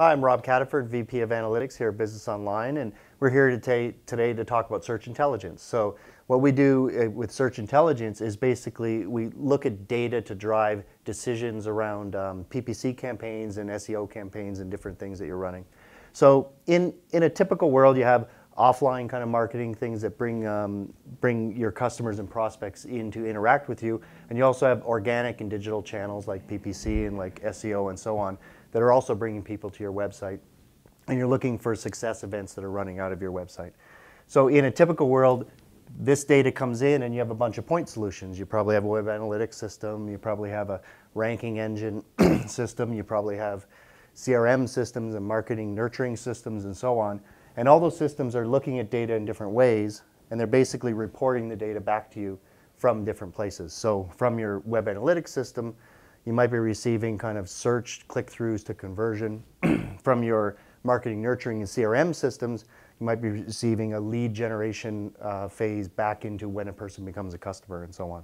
Hi, I'm Rob Cataford, VP of Analytics here at BusinessOnline, and we're here today to talk about search intelligence. So what we do with search intelligence is basically we look at data to drive decisions around PPC campaigns and SEO campaigns and different things that you're running. So in a typical world, you have offline kind of marketing, things that bring your customers and prospects in to interact with you, and you also have organic and digital channels like PPC and like SEO and so on that are also bringing people to your website, and you're looking for success events that are running out of your website. So in a typical world, this data comes in and you have a bunch of point solutions. You probably have a web analytics system, you probably have a ranking engine system, you probably have CRM systems and marketing nurturing systems and so on. And all those systems are looking at data in different ways, and they're basically reporting the data back to you from different places. So from your web analytics system, you might be receiving kind of search click-throughs to conversion. From your marketing nurturing and CRM systems, you might be receiving a lead generation phase back into when a person becomes a customer and so on.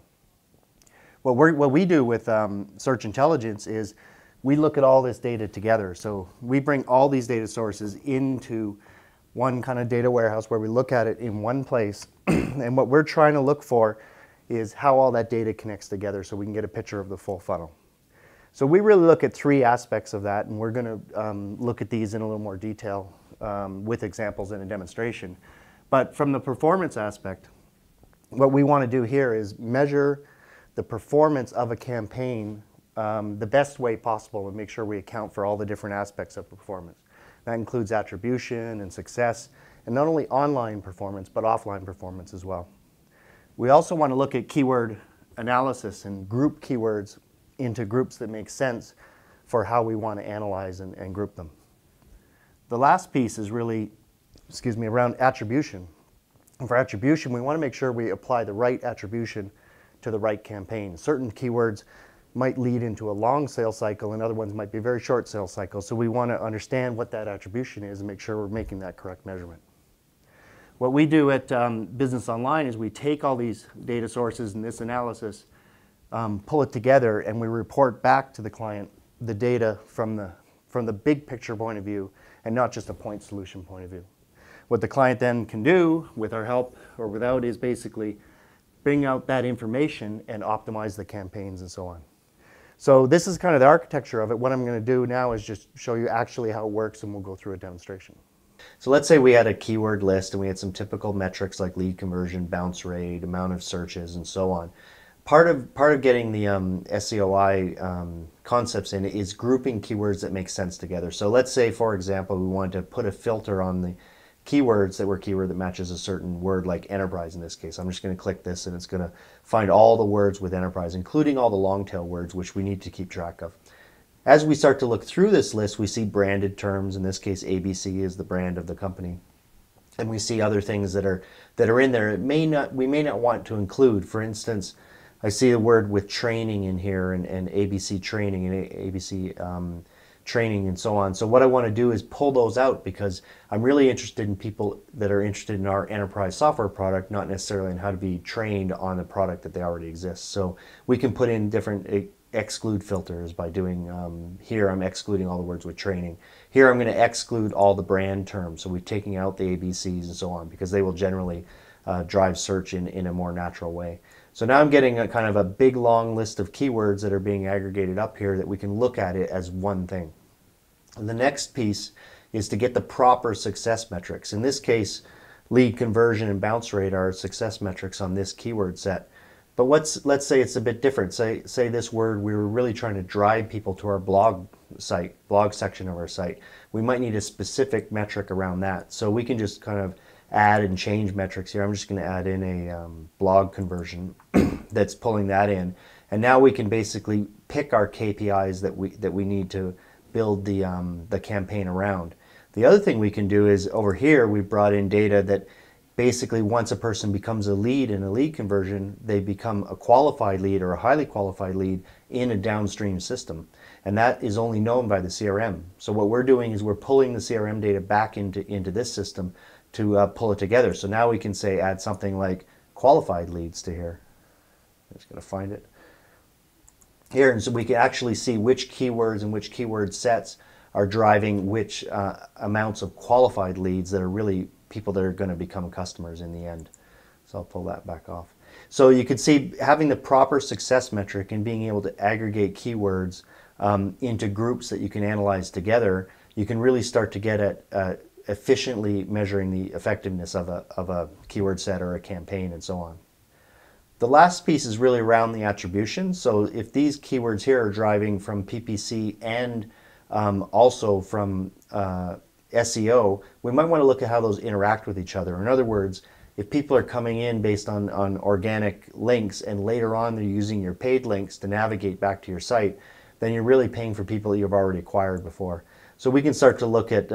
What we do with search intelligence is we look at all this data together. So we bring all these data sources into one kind of data warehouse where we look at it in one place. And what we're trying to look for is how all that data connects together so we can get a picture of the full funnel. So we really look at three aspects of that, and we're going to look at these in a little more detail with examples and a demonstration. But from the performance aspect, what we want to do here is measure the performance of a campaign the best way possible and make sure we account for all the different aspects of performance. That includes attribution and success, and not only online performance, but offline performance as well. We also want to look at keyword analysis and group keywords into groups that make sense for how we want to analyze and group them. The last piece is really, around attribution. And for attribution, we want to make sure we apply the right attribution to the right campaign. Certain keywords might lead into a long sales cycle and other ones might be very short sales cycles. So we want to understand what that attribution is and make sure we're making that correct measurement. What we do at BusinessOnline is we take all these data sources and this analysis, pull it together, and we report back to the client the data from the big picture point of view and not just a point solution point of view. What the client then can do with our help or without is basically bring out that information and optimize the campaigns and so on. So this is kind of the architecture of it. What I'm going to do now is just show you actually how it works, and we'll go through a demonstration. So let's say we had a keyword list and we had some typical metrics like lead conversion, bounce rate, amount of searches, and so on. Part of getting the SEOI concepts in is grouping keywords that make sense together. So let's say, for example, we want to put a filter on the keywords that were keyword that matches a certain word, like enterprise in this case. I'm just going to click this and it's going to find all the words with enterprise, including all the long tail words, which we need to keep track of. As we start to look through this list, we see branded terms. In this case, ABC is the brand of the company. And we see other things that are in there we may not want to include. For instance, I see a word with training in here and ABC training and ABC training and so on. So what I want to do is pull those out because I'm really interested in people that are interested in our enterprise software product, not necessarily in how to be trained on a product that they already exist. So we can put in different exclude filters by doing, here I'm excluding all the words with training. Here I'm going to exclude all the brand terms. So we're taking out the ABCs and so on because they will generally drive search in a more natural way. So now I'm getting a kind of a big long list of keywords that are being aggregated up here that we can look at it as one thing. And the next piece is to get the proper success metrics. In this case, lead conversion and bounce rate are success metrics on this keyword set. But let's say it's a bit different. Say this word, we were really trying to drive people to our blog section of our site. We might need a specific metric around that. So we can just kind of add and change metrics here. I'm just going to add in a blog conversion that's pulling that in. And now we can basically pick our KPIs that we need to build the campaign around. The other thing we can do is over here we brought in data that basically once a person becomes a lead in a lead conversion, they become a qualified lead or a highly qualified lead in a downstream system. And that is only known by the CRM. So what we're doing is we're pulling the CRM data back into this system to pull it together. So now we can say add something like qualified leads to here. I'm just going to find it here, and so we can actually see which keywords and which keyword sets are driving which amounts of qualified leads that are really people that are going to become customers in the end. So I'll pull that back off. So you can see having the proper success metric and being able to aggregate keywords into groups that you can analyze together, you can really start to get at efficiently measuring the effectiveness of a keyword set or a campaign and so on. The last piece is really around the attribution. So if these keywords here are driving from PPC and also from SEO, we might want to look at how those interact with each other. In other words, if people are coming in based on organic links and later on they're using your paid links to navigate back to your site, then you're really paying for people that you've already acquired before. So we can start to look at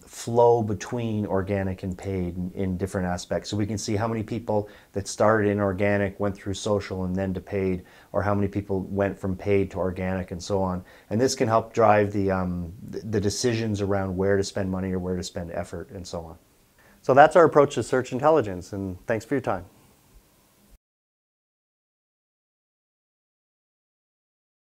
flow between organic and paid in different aspects. So we can see how many people that started in organic went through social and then to paid, or how many people went from paid to organic and so on. And this can help drive the decisions around where to spend money or where to spend effort and so on. So that's our approach to search intelligence, and thanks for your time.